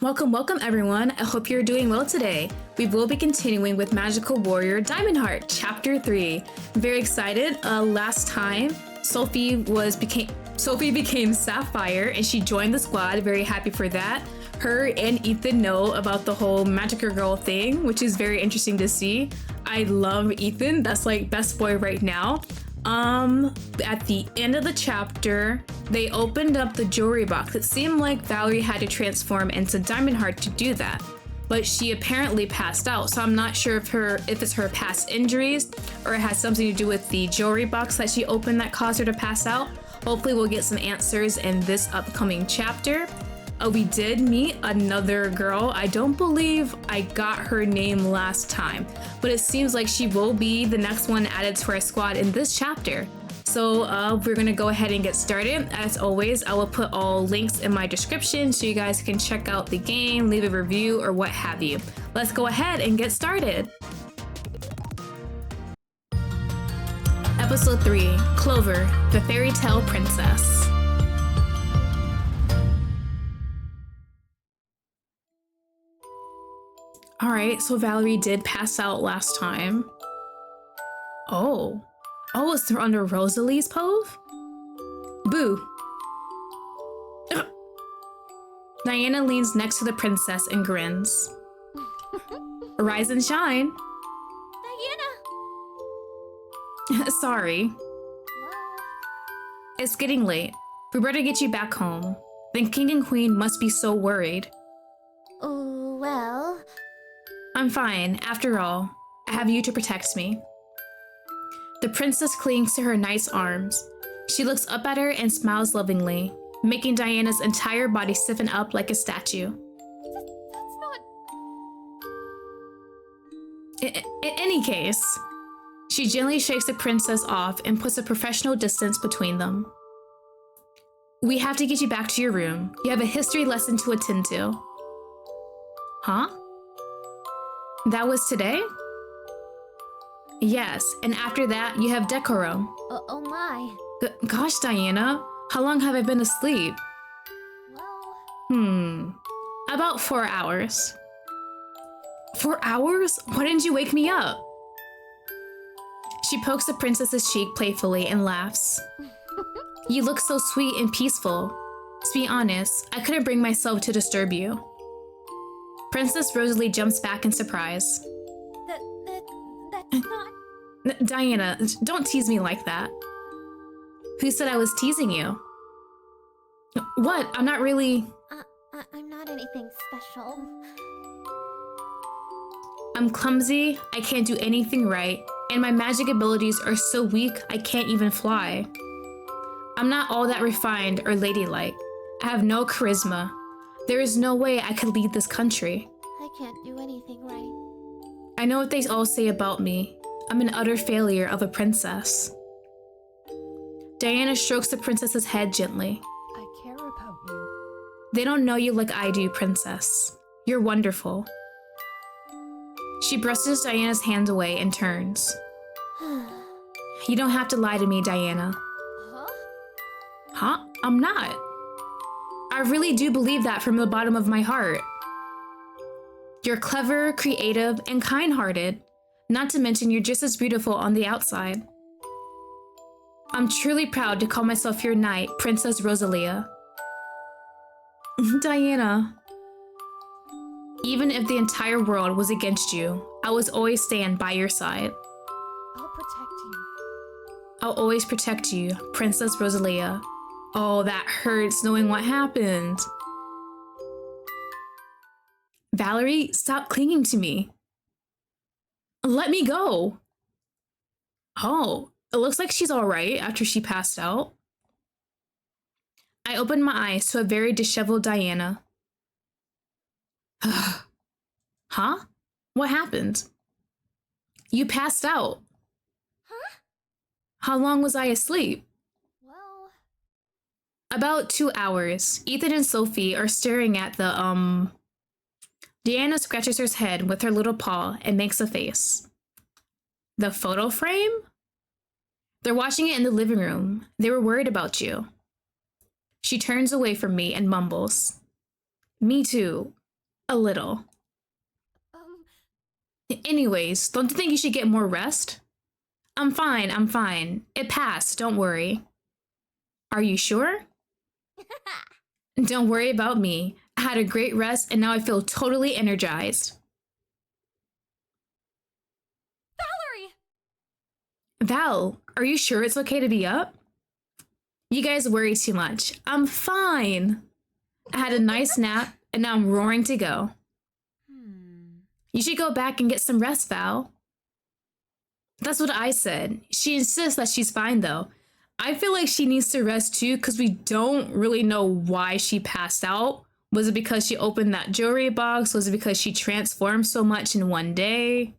Welcome everyone. I hope you're doing well today. We will be continuing with Magical Warrior Diamond Heart, Chapter 3. Very excited. Last time, Sophie became Sapphire and she joined the squad. Very happy for that. Her and Ethan know about the whole Magical Girl thing, which is very interesting to see. I love Ethan. That's like best boy right now. At the end of the chapter, they opened up the jewelry box. It seemed like Valerie had to transform into Diamond Heart to do that, but she apparently passed out. So I'm not sure if it's her past injuries or it has something to do with the jewelry box that she opened that caused her to pass out. Hopefully we'll get some answers in this upcoming chapter. We did meet another girl. I don't believe I got her name last time, but it seems like she will be the next one added to our squad in this chapter. So we're gonna go ahead and get started. As always, I will put all links in my description so you guys can check out the game, leave a review, or what have you. Let's go ahead and get started. Episode 3, Clover, the Fairy Tale Princess. Alright, so Valerie did pass out last time. Oh, it's under Rosalie's pove? Boo. Ugh. Diana leans next to the princess and grins. Rise and shine. Diana! Sorry. It's getting late. We better get you back home. The king and queen must be so worried. Oh, well... I'm fine. After all, I have you to protect me. The princess clings to her nice arms. She looks up at her and smiles lovingly, making Diana's entire body stiffen up like a statue. That's not... In any case, she gently shakes the princess off and puts a professional distance between them. We have to get you back to your room. You have a history lesson to attend to. Huh? That was today? Yes, and after that, you have decorum. Oh my. Gosh, Diana, how long have I been asleep? Well... About 4 hours. 4 hours? Why didn't you wake me up? She pokes the princess's cheek playfully and laughs. You look so sweet and peaceful. To be honest, I couldn't bring myself to disturb you. Princess Rosalie jumps back in surprise. That's not... Diana, don't tease me like that. Who said I was teasing you? What? I'm not really... I'm not anything special. I'm clumsy, I can't do anything right, and my magic abilities are so weak I can't even fly. I'm not all that refined or ladylike. I have no charisma. There is no way I could lead this country. I can't do anything right. I know what they all say about me. I'm an utter failure of a princess. Diana strokes the princess's head gently. I care about you. They don't know you like I do, princess. You're wonderful. She brushes Diana's hand away and turns. You don't have to lie to me, Diana. Huh? I'm not. I really do believe that from the bottom of my heart. You're clever, creative, and kind-hearted. Not to mention you're just as beautiful on the outside. I'm truly proud to call myself your knight, Princess Rosalia. Diana. Even if the entire world was against you, I will always stand by your side. I'll protect you. I'll always protect you, Princess Rosalia. Oh, that hurts knowing what happened. Valerie, stop clinging to me. Let me go. Oh, it looks like she's all right after she passed out. I opened my eyes to a very disheveled Diana. Huh? What happened? You passed out. Huh? How long was I asleep? Well... About 2 hours. Ethan and Sophie are staring at the, Diana scratches her head with her little paw and makes a face. The photo frame? They're watching it in the living room. They were worried about you. She turns away from me and mumbles. Me too. A little. Anyways, don't you think you should get more rest? I'm fine. It passed, don't worry. Are you sure? Don't worry about me. I had a great rest and now I feel totally energized. Valerie! Val, are you sure it's okay to be up? You guys worry too much. I'm fine. I had a nice nap and now I'm roaring to go. You should go back and get some rest, Val. That's what I said. She insists that she's fine though. I feel like she needs to rest too because we don't really know why she passed out. Was it because she opened that jewelry box? Was it because she transformed so much in one day?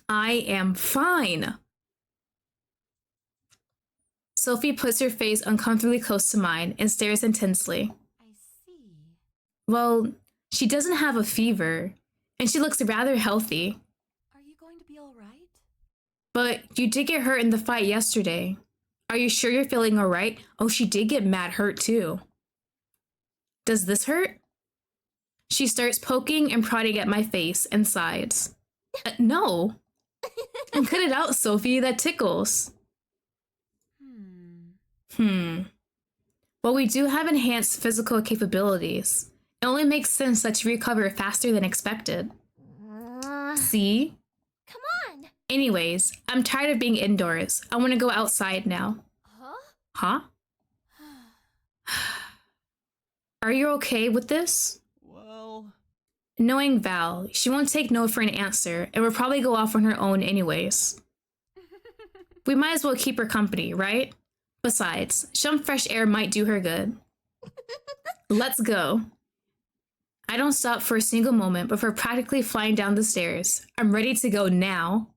I am fine. Sophie puts her face uncomfortably close to mine and stares intensely. I see. Well, she doesn't have a fever, and she looks rather healthy. Are you going to be all right? But you did get hurt in the fight yesterday. Are you sure you're feeling all right? Oh, she did get mad hurt too. Does this hurt? She starts poking and prodding at my face and sighs. No. Cut it out, Sophie. That tickles. Well, we do have enhanced physical capabilities. It only makes sense that you recover faster than expected. See? Come on! Anyways, I'm tired of being indoors. I want to go outside now. Huh? Are you okay with this? Well... Knowing Val, she won't take no for an answer and will probably go off on her own anyways. We might as well keep her company, right? Besides, some fresh air might do her good. Let's go. I don't stop for a single moment before practically flying down the stairs. I'm ready to go now.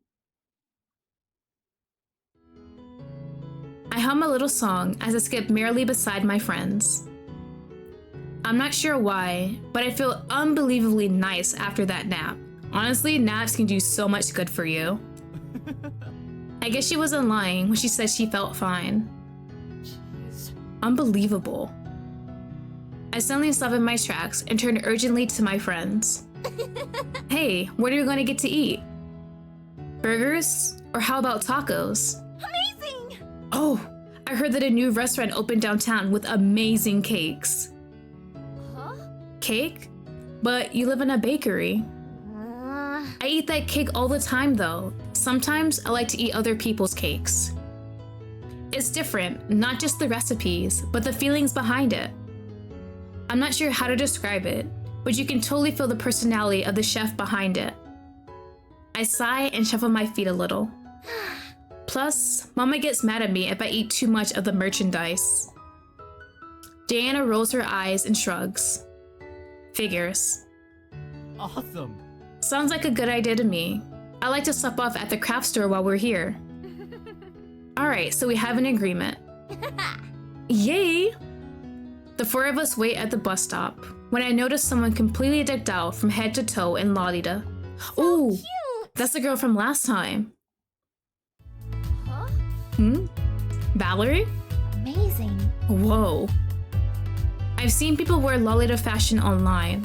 I hum a little song as I skip merrily beside my friends. I'm not sure why, but I feel unbelievably nice after that nap. Honestly, naps can do so much good for you. I guess she wasn't lying when she said she felt fine. Jeez. Unbelievable. I suddenly stop in my tracks and turn urgently to my friends. Hey, what are you going to get to eat? Burgers? Or how about tacos? Amazing! Oh, I heard that a new restaurant opened downtown with amazing cakes. Huh? Cake? But you live in a bakery. I eat that cake all the time though. Sometimes I like to eat other people's cakes. It's different, not just the recipes, but the feelings behind it. I'm not sure how to describe it, but you can totally feel the personality of the chef behind it. I sigh and shuffle my feet a little. Plus, Mama gets mad at me if I eat too much of the merchandise. Diana rolls her eyes and shrugs. Figures. Awesome. Sounds like a good idea to me. I like to stop off at the craft store while we're here. Alright, so we have an agreement. Yay! The four of us wait at the bus stop when I notice someone completely decked out from head to toe in lolita. Ooh, Cute! that's the girl from last time. Huh? Valerie? Amazing. Whoa. I've seen people wear lolita fashion online,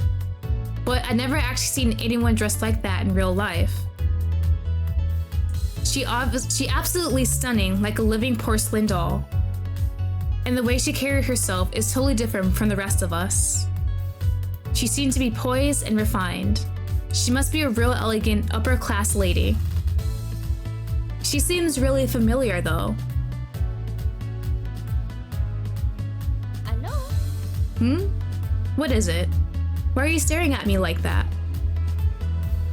but I've never actually seen anyone dressed like that in real life. She absolutely stunning, like a living porcelain doll. And the way she carries herself is totally different from the rest of us. She seems to be poised and refined. She must be a real elegant, upper-class lady. She seems really familiar though. Hello? What is it? Why are you staring at me like that?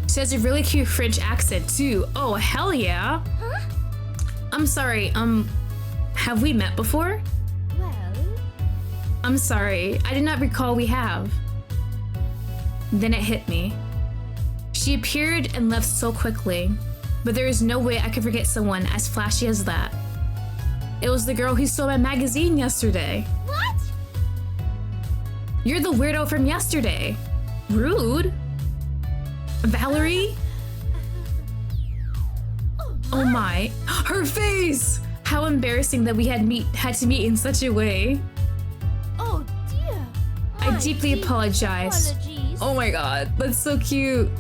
She has a really cute French accent too. Oh, hell yeah. Huh? I'm sorry, have we met before? Well... I'm sorry, I did not recall we have. Then it hit me. She appeared and left so quickly, but there is no way I could forget someone as flashy as that. It was the girl who stole my magazine yesterday. What? You're the weirdo from yesterday. Rude. Valerie? Oh my, her face! How embarrassing that we had to meet in such a way. Oh dear. I deeply apologize. Apologies. Oh my god, that's so cute.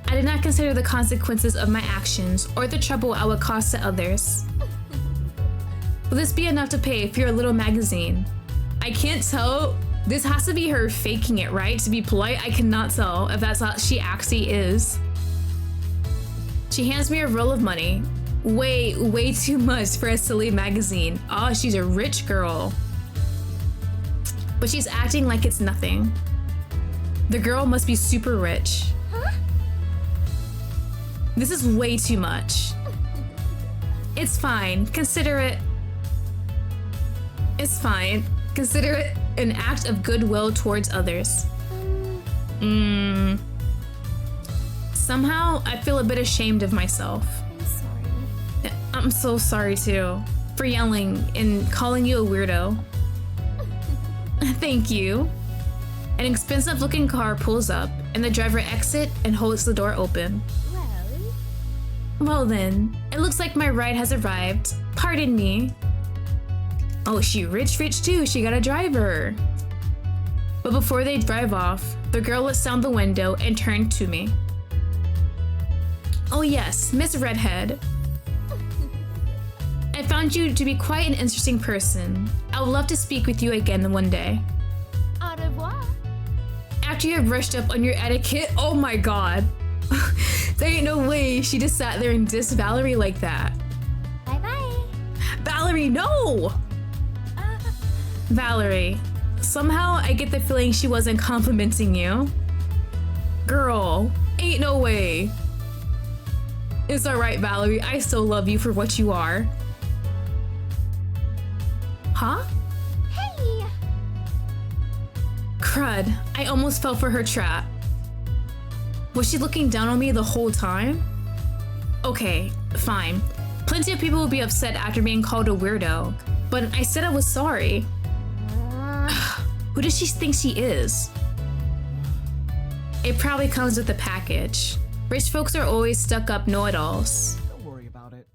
I did not consider the consequences of my actions or the trouble I would cause to others. Will this be enough to pay for your little magazine? I can't tell. This has to be her faking it, right? To be polite, I cannot tell if that's how she actually is. She hands me a roll of money. Way too much for a silly magazine. Oh, she's a rich girl. But she's acting like it's nothing. The girl must be super rich. Huh? This is way too much. It's fine. Consider it. It's fine. Consider it an act of goodwill towards others. Somehow, I feel a bit ashamed of myself. I'm sorry. I'm so sorry too, for yelling and calling you a weirdo. Thank you. An expensive looking car pulls up and the driver exits and holds the door open. Well then, it looks like my ride has arrived. Pardon me. Oh, she rich too, she got a driver. But before they drive off, the girl lets down the window and turned to me. Oh yes, Miss Redhead. I found you to be quite an interesting person. I would love to speak with you again one day. Au revoir. After you have brushed up on your etiquette, oh my god. There ain't no way she just sat there and dissed Valerie like that. Bye-bye. Valerie, no! Valerie, somehow I get the feeling she wasn't complimenting you. Girl, ain't no way. It's alright, Valerie, I still love you for what you are. Huh? Hey! Crud, I almost fell for her trap. Was she looking down on me the whole time? Okay, fine. Plenty of people will be upset after being called a weirdo, but I said I was sorry. Who does she think she is? It probably comes with the package. Rich folks are always stuck up know-it-alls. Don't worry about it.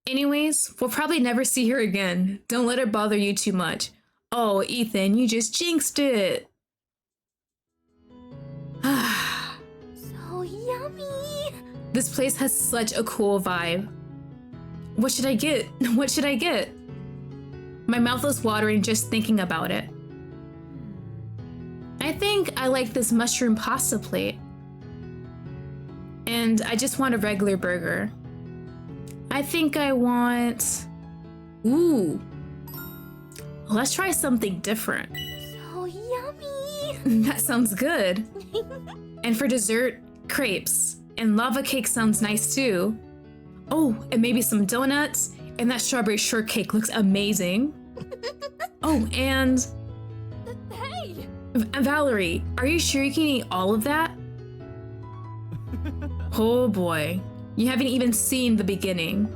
Anyways, we'll probably never see her again. Don't let her bother you too much. Oh, Ethan, you just jinxed it. So yummy. This place has such a cool vibe. What should I get? What should I get? My mouth is watering just thinking about it. I think I like this mushroom pasta plate. And I just want a regular burger. I think I want... Ooh. Let's try something different. So yummy. That sounds good. And for dessert, crepes. And lava cake sounds nice too. Oh, and maybe some donuts. And that strawberry shortcake looks amazing. Oh, and... Hey! Valerie, are you sure you can eat all of that? Oh boy, you haven't even seen the beginning.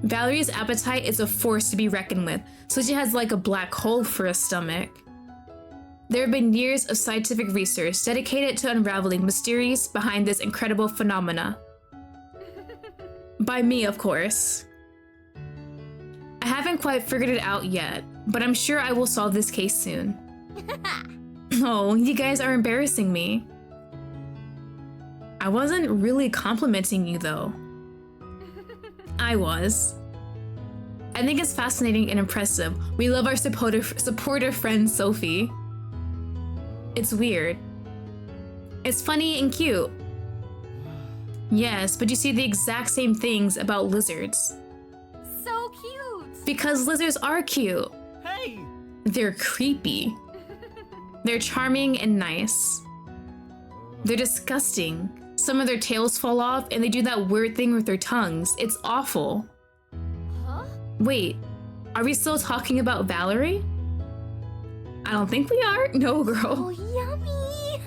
Valerie's appetite is a force to be reckoned with, so she has like a black hole for a stomach. There have been years of scientific research dedicated to unraveling mysteries behind this incredible phenomena. By me, of course. I haven't quite figured it out yet, but I'm sure I will solve this case soon. Oh, you guys are embarrassing me. I wasn't really complimenting you though. I was. I think it's fascinating and impressive. We love our supportive friend Sophie. It's weird. It's funny and cute. Yes, but you see the exact same things about lizards. So cute. Because lizards are cute. Hey! They're creepy. They're charming and nice. They're disgusting. Some of their tails fall off and they do that weird thing with their tongues. It's awful. Huh? Wait, are we still talking about Valerie? I don't think we are. No, girl. Oh, yummy.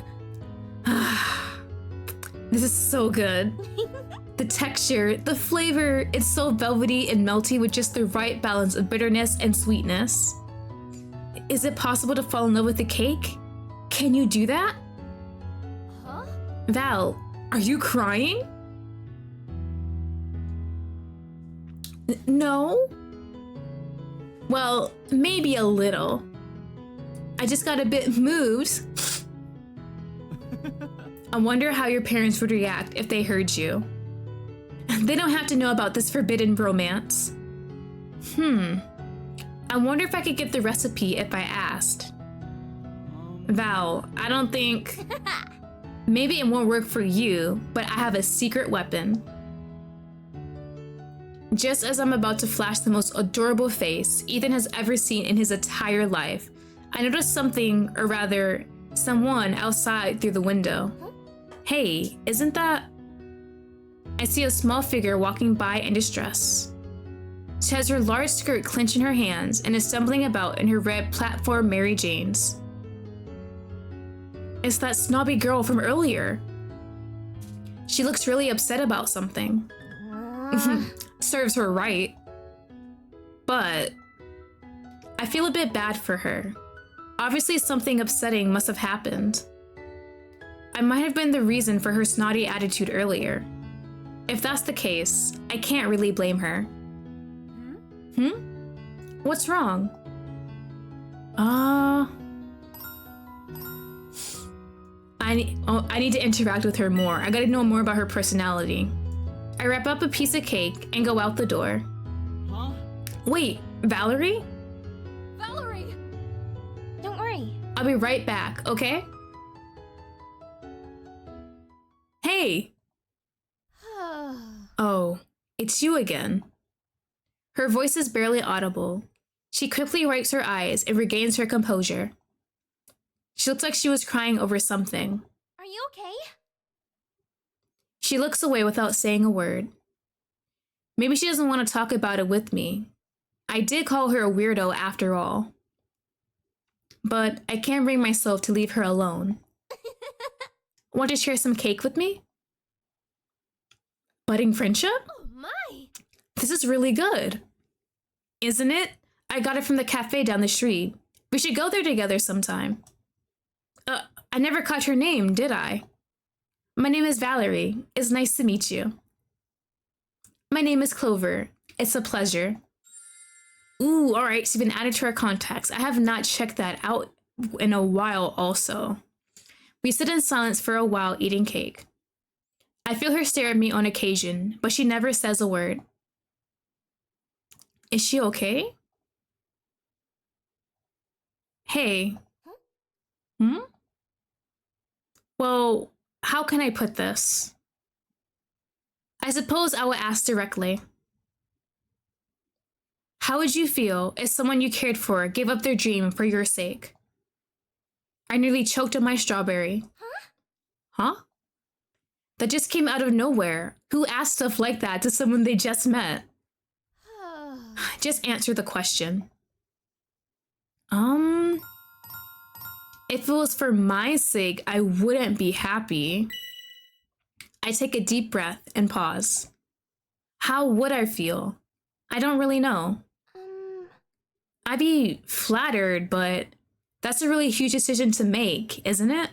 This is so good. The texture, the flavor, it's so velvety and melty with just the right balance of bitterness and sweetness. Is it possible to fall in love with the cake? Can you do that? Huh? Val, are you crying? No? Well, maybe a little. I just got a bit moved. I wonder how your parents would react if they heard you. They don't have to know about this forbidden romance. I wonder if I could get the recipe if I asked. Val, I don't think... Maybe it won't work for you, but I have a secret weapon. Just as I'm about to flash the most adorable face Ethan has ever seen in his entire life, I noticed something, or rather, someone outside through the window. Hey, isn't that... I see a small figure walking by in distress. She has her large skirt clenched in her hands and is stumbling about in her red platform Mary Janes. It's that snobby girl from earlier. She looks really upset about something. Serves her right. But I feel a bit bad for her. Obviously something upsetting must have happened. I might have been the reason for her snotty attitude earlier. If that's the case, I can't really blame her. What's wrong? I need to interact with her more. I gotta know more about her personality. I wrap up a piece of cake and go out the door. Huh? Wait, Valerie? Valerie! Don't worry. I'll be right back, okay? Hey! Oh, it's you again. Her voice is barely audible. She quickly wipes her eyes and regains her composure. She looks like she was crying over something. Are you okay? She looks away without saying a word. Maybe she doesn't want to talk about it with me. I did call her a weirdo after all. But I can't bring myself to leave her alone. Want to share some cake with me? Budding friendship? Oh my! This is really good. Isn't it? I got it from the cafe down the street. We should go there together sometime. I never caught your name, did I? My name is Valerie. It's nice to meet you. My name is Clover. It's a pleasure. Ooh, all right, she's been added to our contacts. I have not checked that out in a while also. We sit in silence for a while eating cake. I feel her stare at me on occasion, but she never says a word. Is she okay? Hey. Well, how can I put this? I suppose I would ask directly. How would you feel if someone you cared for gave up their dream for your sake? I nearly choked on my strawberry. Huh? That just came out of nowhere. Who asked stuff like that to someone they just met? Just answer the question. If it was for my sake, I wouldn't be happy. I take a deep breath and pause. How would I feel? I don't really know. I'd be flattered, but that's a really huge decision to make, isn't it?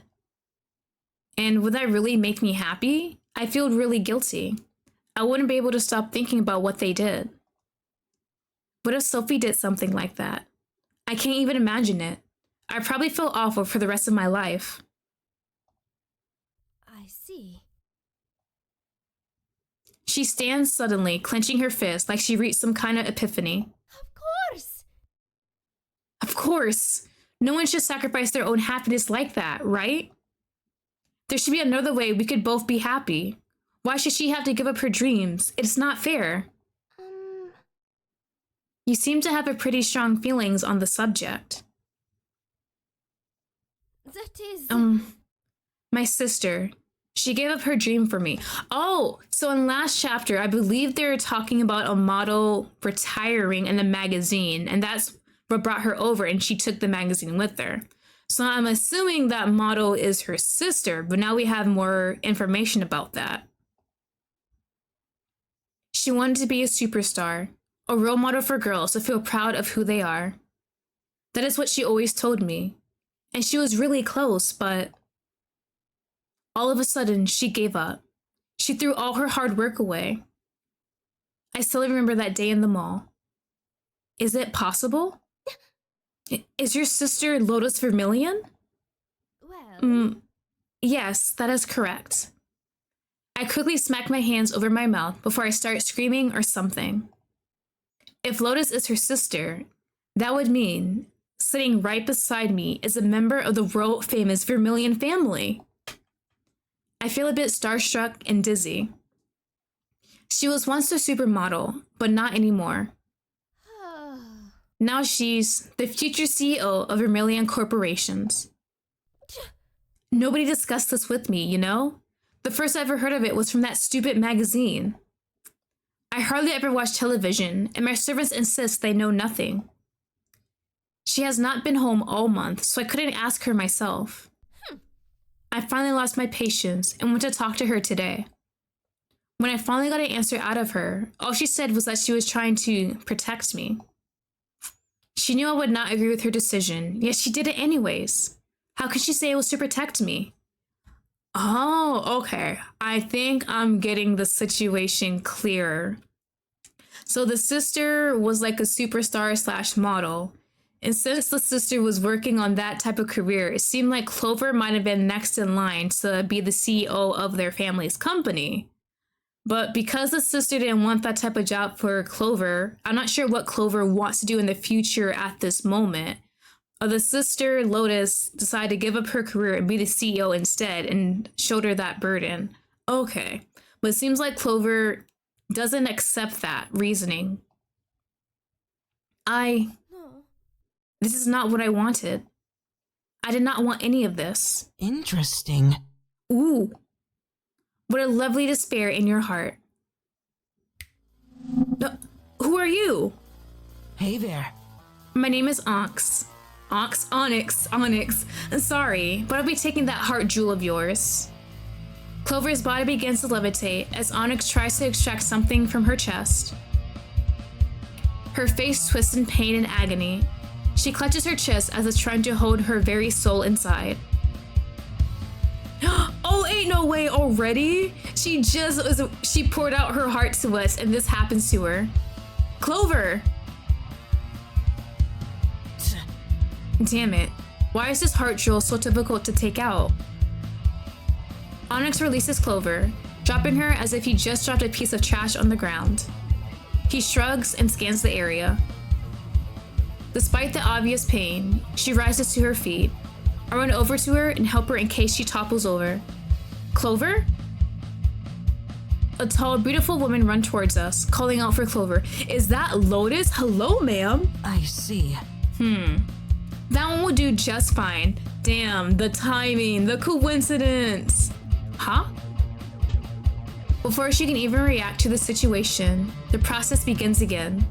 And would that really make me happy? I feel really guilty. I wouldn't be able to stop thinking about what they did. What if Sophie did something like that? I can't even imagine it. I'd probably feel awful for the rest of my life. I see. She stands suddenly, clenching her fist like she reached some kind of epiphany. Of course! Of course! No one should sacrifice their own happiness like that, right? There should be another way we could both be happy. Why should she have to give up her dreams? It's not fair. You seem to have a pretty strong feelings on the subject. That is... My sister. She gave up her dream for me. Oh, so in last chapter, I believe they were talking about a model retiring in a magazine, and that's what brought her over, and she took the magazine with her. So I'm assuming that model is her sister, but now we have more information about that. She wanted to be a superstar, a role model for girls to feel proud of who they are. That is what she always told me. And she was really close, but all of a sudden she gave up. She threw all her hard work away. I still remember that day in the mall. Is it possible? Is your sister Lotus Vermilion? Well... Yes, that is correct. I quickly smack my hands over my mouth before I start screaming or something. If Lotus is her sister, that would mean sitting right beside me is a member of the world famous Vermilion family. I feel a bit starstruck and dizzy. She was once a supermodel, but not anymore. Now she's the future CEO of Vermilion Corporations. Nobody discussed this with me, you know? The first I ever heard of it was from that stupid magazine. I hardly ever watch television, and my servants insist they know nothing. She has not been home all month, so I couldn't ask her myself. I finally lost my patience and went to talk to her today. When I finally got an answer out of her, all she said was that she was trying to protect me. She knew I would not agree with her decision, yet she did it anyways. How could she say it was to protect me? Oh, okay. I think I'm getting the situation clearer. So the sister was like a superstar / model. And since the sister was working on that type of career, it seemed like Clover might have been next in line to be the CEO of their family's company. But because the sister didn't want that type of job for Clover, I'm not sure what Clover wants to do in the future at this moment. The sister, Lotus, decided to give up her career and be the CEO instead and shoulder that burden. Okay, but it seems like Clover doesn't accept that reasoning. This is not what I wanted. I did not want any of this. Interesting. Ooh. What a lovely despair in your heart. Who are you? Hey there. My name is Onyx. Onyx. Sorry, but I'll be taking that heart jewel of yours. Clover's body begins to levitate as Onyx tries to extract something from her chest. Her face twists in pain and agony. She clutches her chest as it's trying to hold her very soul inside. Oh, ain't no way already. She poured out her heart to us and this happens to her. Clover! Damn it. Why is this heart jewel so difficult to take out? Onyx releases Clover, dropping her as if he just dropped a piece of trash on the ground. He shrugs and scans the area. Despite the obvious pain, she rises to her feet. I run over to her and help her in case she topples over. Clover? A tall, beautiful woman runs towards us, calling out for Clover. Is that Lotus? Hello, ma'am. I see. That one will do just fine. Damn, the timing, the coincidence. Huh? Before she can even react to the situation, the process begins again.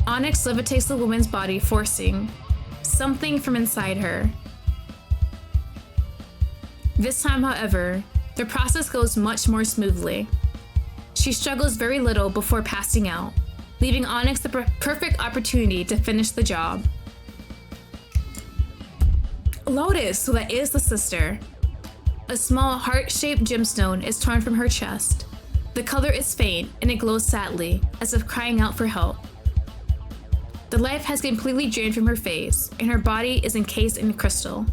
Onyx levitates the woman's body, forcing something from inside her. This time, however, the process goes much more smoothly. She struggles very little before passing out, leaving Onyx the perfect opportunity to finish the job. Lotus, so that is the sister. A small heart-shaped gemstone is torn from her chest. The color is faint and it glows sadly, as if crying out for help. The life has completely drained from her face, and her body is encased in crystal.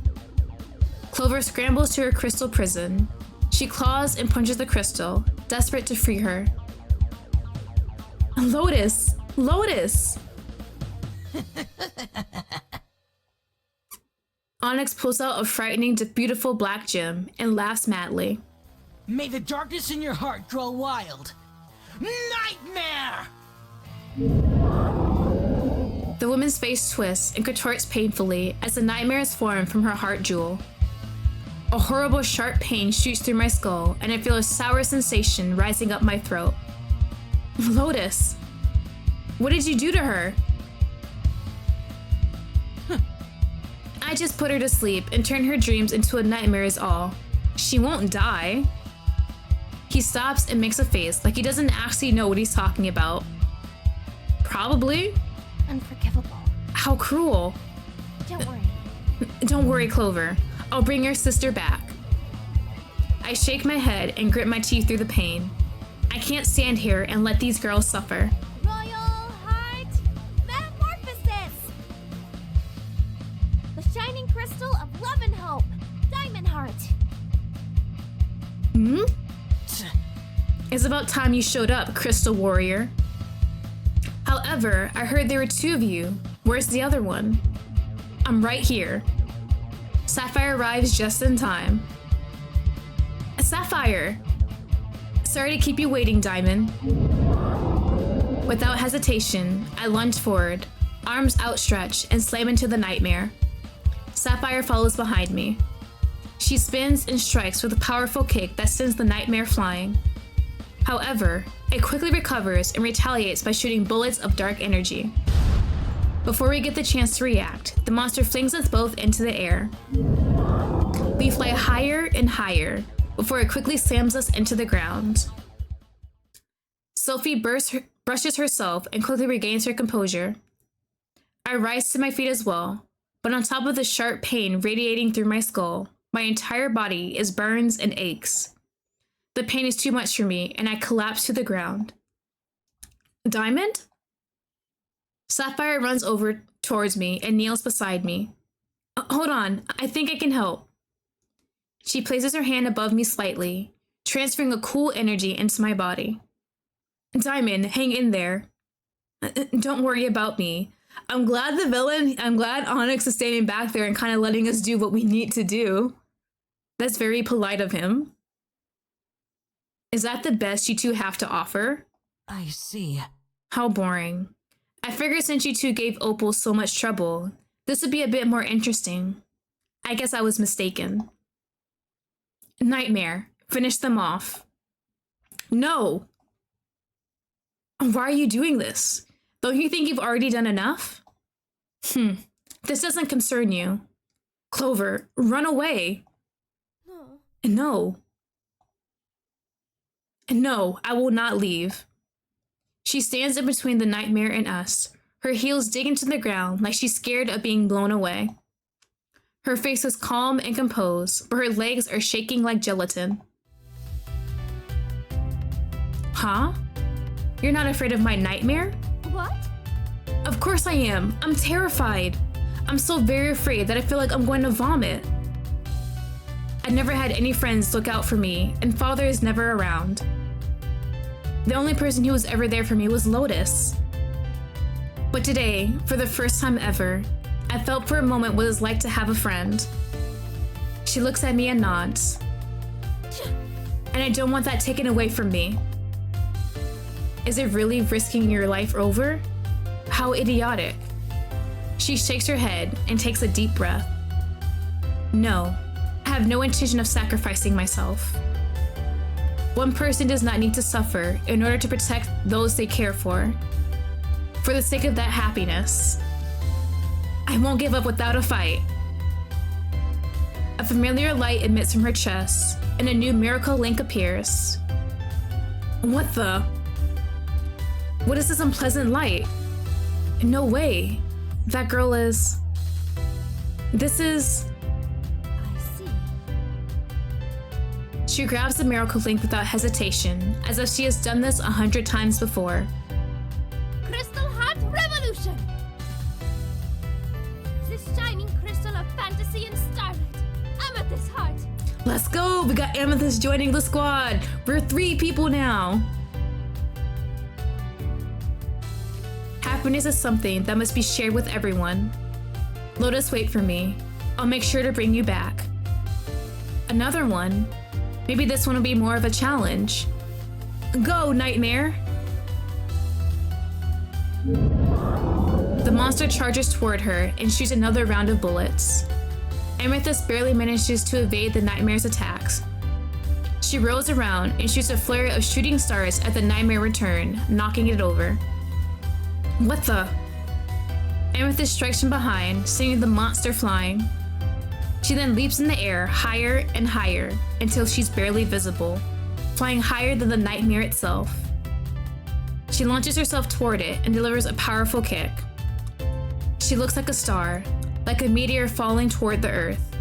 Clover scrambles to her crystal prison. She claws and punches the crystal, desperate to free her. Lotus! Lotus! Onyx pulls out a frightening, beautiful black gem and laughs madly. May the darkness in your heart grow wild. Nightmare! The woman's face twists and contorts painfully as the nightmares form from her heart jewel. A horrible sharp pain shoots through my skull and I feel a sour sensation rising up my throat. Lotus, what did you do to her? I just put her to sleep and turned her dreams into a nightmare is all. She won't die. He stops and makes a face like he doesn't actually know what he's talking about. Probably. Unforgivable. How cruel. Don't worry. Don't worry, Clover. I'll bring your sister back. I shake my head and grit my teeth through the pain. I can't stand here and let these girls suffer. Royal Heart Metamorphosis! The shining crystal of love and hope. Diamond Heart. Hmm? It's about time you showed up, Crystal Warrior. However, I heard there were two of you. Where's the other one? I'm right here. Sapphire arrives just in time. Sapphire! Sorry to keep you waiting, Diamond. Without hesitation, I lunge forward, arms outstretched, and slam into the nightmare. Sapphire follows behind me. She spins and strikes with a powerful kick that sends the nightmare flying. However, it quickly recovers and retaliates by shooting bullets of dark energy. Before we get the chance to react, the monster flings us both into the air. We fly higher and higher before it quickly slams us into the ground. Sophie brushes herself and quickly regains her composure. I rise to my feet as well, but on top of the sharp pain radiating through my skull, my entire body is burns and aches. The pain is too much for me, and I collapse to the ground. Diamond? Sapphire runs over towards me and kneels beside me. Hold on, I think I can help. She places her hand above me slightly, transferring a cool energy into my body. Diamond, hang in there. Don't worry about me. I'm glad Onyx is standing back there and kind of letting us do what we need to do. That's very polite of him. Is that the best you two have to offer? I see. How boring. I figured since you two gave Opal so much trouble, this would be a bit more interesting. I guess I was mistaken. Nightmare, finish them off. No! Why are you doing this? Don't you think you've already done enough? This doesn't concern you. Clover, run away. No. No, I will not leave. She stands in between the nightmare and us. Her heels dig into the ground like she's scared of being blown away. Her face is calm and composed, but her legs are shaking like gelatin. Huh? You're not afraid of my nightmare? What? Of course I am. I'm terrified. I'm so very afraid that I feel like I'm going to vomit. I never had any friends look out for me, and Father is never around. The only person who was ever there for me was Lotus. But today, for the first time ever, I felt for a moment what it's like to have a friend. She looks at me and nods. And I don't want that taken away from me. Is it really risking your life over? How idiotic. She shakes her head and takes a deep breath. No, I have no intention of sacrificing myself. One person does not need to suffer in order to protect those they care for the sake of that happiness. I won't give up without a fight. A familiar light emits from her chest, and a new miracle link appears. What the? What is this unpleasant light? No way. That girl is... This is... I see. She grabs the miracle link without hesitation, as if she has done this 100 times before. Crystal Heart Revolution! This shining crystal of fantasy and starlight. Amethyst Heart! Let's go! We got Amethyst joining the squad! We're 3 people now! Happiness is something that must be shared with everyone. Lotus, wait for me. I'll make sure to bring you back. Another one? Maybe this one will be more of a challenge. Go, Nightmare! The monster charges toward her and shoots another round of bullets. Amethyst barely manages to evade the Nightmare's attacks. She rolls around and shoots a flurry of shooting stars at the Nightmare return, knocking it over. What the? Amethyst strikes from behind, sending the monster flying. She then leaps in the air higher and higher until she's barely visible, flying higher than the Nightmare itself. She launches herself toward it and delivers a powerful kick. She looks like a star, like a meteor falling toward the earth.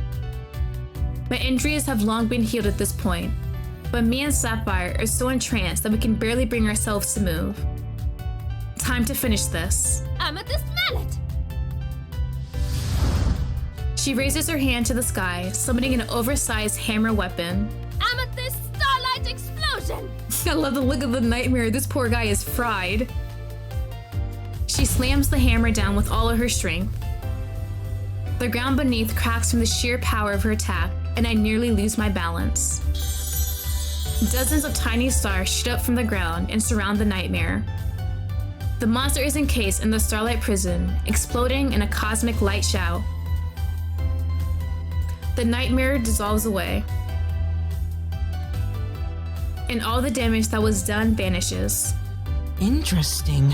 My injuries have long been healed at this point, but me and Sapphire are so entranced that we can barely bring ourselves to move. Time to finish this. Amethyst Mallet! She raises her hand to the sky, summoning an oversized hammer weapon. Amethyst starlight explosion! I love the look of the nightmare. This poor guy is fried. She slams the hammer down with all of her strength. The ground beneath cracks from the sheer power of her attack, and I nearly lose my balance. Dozens of tiny stars shoot up from the ground and surround the nightmare. The monster is encased in the starlight prison, exploding in a cosmic light shout. The nightmare dissolves away, and all the damage that was done vanishes. Interesting.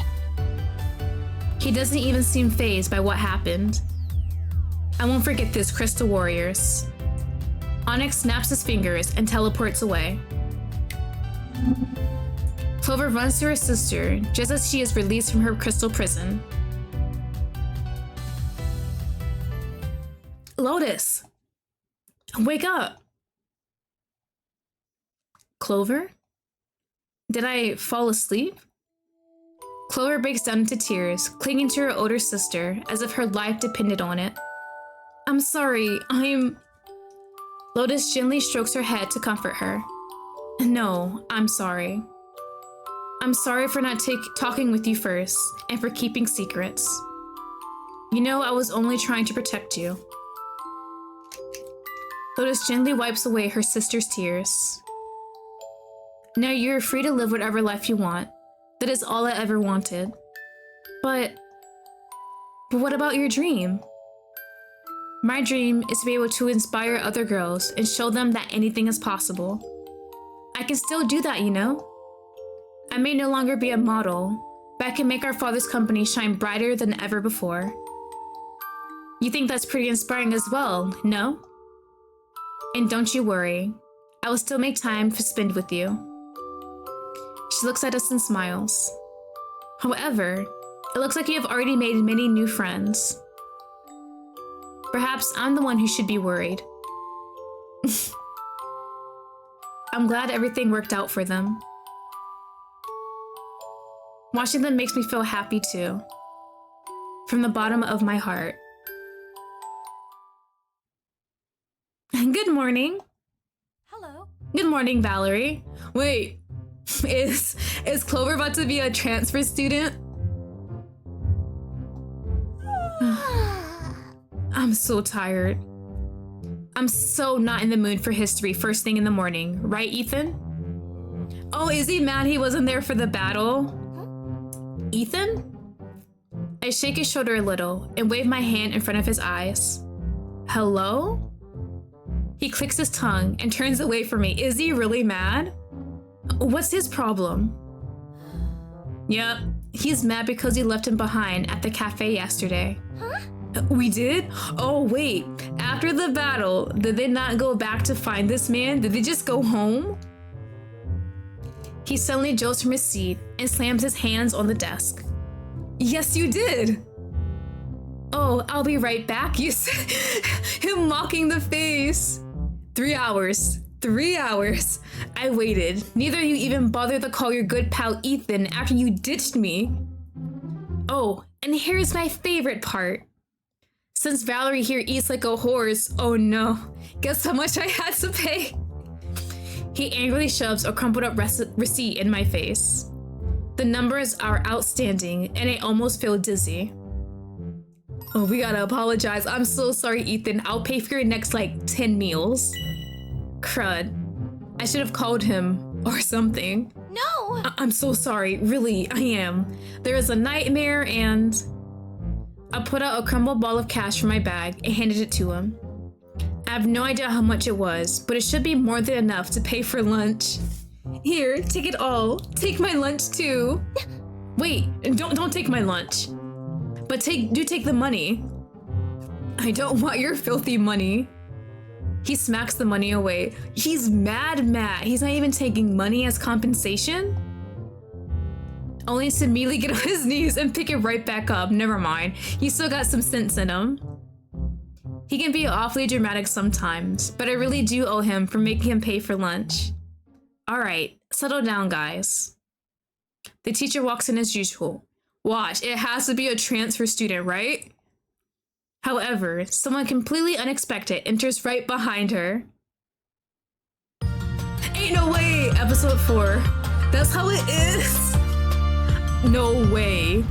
He doesn't even seem fazed by what happened. I won't forget this, Crystal Warriors. Onyx snaps his fingers and teleports away. Clover runs to her sister just as she is released from her crystal prison. Lotus! Wake up! Clover? Did I fall asleep? Clover breaks down into tears, clinging to her older sister as if her life depended on it. I'm sorry, Lotus gently strokes her head to comfort her. No, I'm sorry. I'm sorry for not talking with you first, and for keeping secrets. You know, I was only trying to protect you. Lotus gently wipes away her sister's tears. Now you're free to live whatever life you want. That is all I ever wanted. But what about your dream? My dream is to be able to inspire other girls and show them that anything is possible. I can still do that, you know? I may no longer be a model, but I can make our father's company shine brighter than ever before. You think that's pretty inspiring as well, no? And don't you worry, I will still make time to spend with you. She looks at us and smiles. However, it looks like you have already made many new friends. Perhaps I'm the one who should be worried. I'm glad everything worked out for them. Watching them makes me feel happy too. From the bottom of my heart. Good morning. Hello. Good morning, Valerie. Wait, is Clover about to be a transfer student? I'm so tired. I'm so not in the mood for history first thing in the morning, right, Ethan? Oh, is he mad he wasn't there for the battle? Ethan? I shake his shoulder a little and wave my hand in front of his eyes. Hello? He clicks his tongue and turns away from me. Is he really mad? What's his problem? Yep, he's mad because we left him behind at the cafe yesterday. Huh? We did? Oh, wait. After the battle, did they not go back to find this man? Did they just go home? He suddenly jolts from his seat and slams his hands on the desk. Yes, you did. Oh, I'll be right back, you said. Him mocking the face. 3 hours. 3 hours. I waited. Neither of you even bothered to call your good pal Ethan after you ditched me. Oh, and here's my favorite part. Since Valerie here eats like a horse, oh no, guess how much I had to pay? He angrily shoves a crumpled up receipt in my face. The numbers are outstanding and I almost feel dizzy. Oh, we gotta apologize. I'm so sorry, Ethan. I'll pay for your next, 10 meals. Crud. I should have called him or something. No! I'm so sorry. Really, I am. There is a nightmare and... I put out a crumbled ball of cash from my bag and handed it to him. I have no idea how much it was, but it should be more than enough to pay for lunch. Here, take it all. Take my lunch too. Wait, don't take my lunch. But do take the money. I don't want your filthy money. He smacks the money away. He's mad. He's not even taking money as compensation. Only to immediately get on his knees and pick it right back up. Never mind. He's still got some sense in him. He can be awfully dramatic sometimes, but I really do owe him for making him pay for lunch. All right, settle down, guys. The teacher walks in as usual. Watch, it has to be a transfer student, right? However, someone completely unexpected enters right behind her. Ain't no way! Episode 4. That's how it is! No way.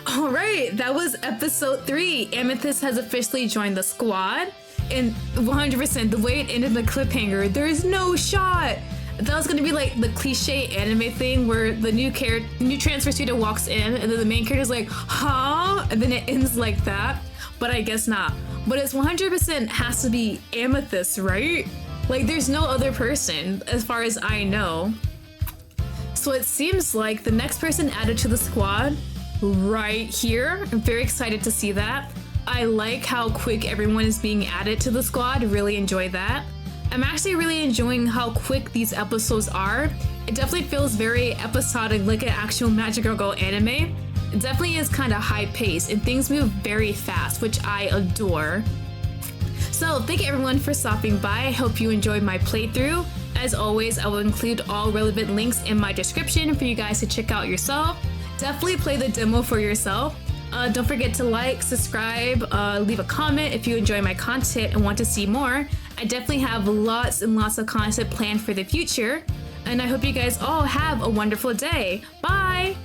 Alright, that was episode 3. Amethyst has officially joined the squad. And 100%, the way it ended the cliffhanger, there's no shot! That was gonna be like the cliche anime thing where the new transfer student walks in and then the main character's like, huh? And then it ends like that. But I guess not. But it's 100% has to be Amethyst, right? Like there's no other person as far as I know. So it seems like the next person added to the squad right here. I'm very excited to see that. I like how quick everyone is being added to the squad. Really enjoy that. I'm actually really enjoying how quick these episodes are. It definitely feels very episodic, like an actual Magical Girl anime. It definitely is kind of high paced and things move very fast, which I adore. So thank you everyone for stopping by. I hope you enjoyed my playthrough. As always, I will include all relevant links in my description for you guys to check out yourself. Definitely play the demo for yourself. Don't forget to like, subscribe, leave a comment if you enjoy my content and want to see more. I definitely have lots and lots of content planned for the future. And I hope you guys all have a wonderful day. Bye!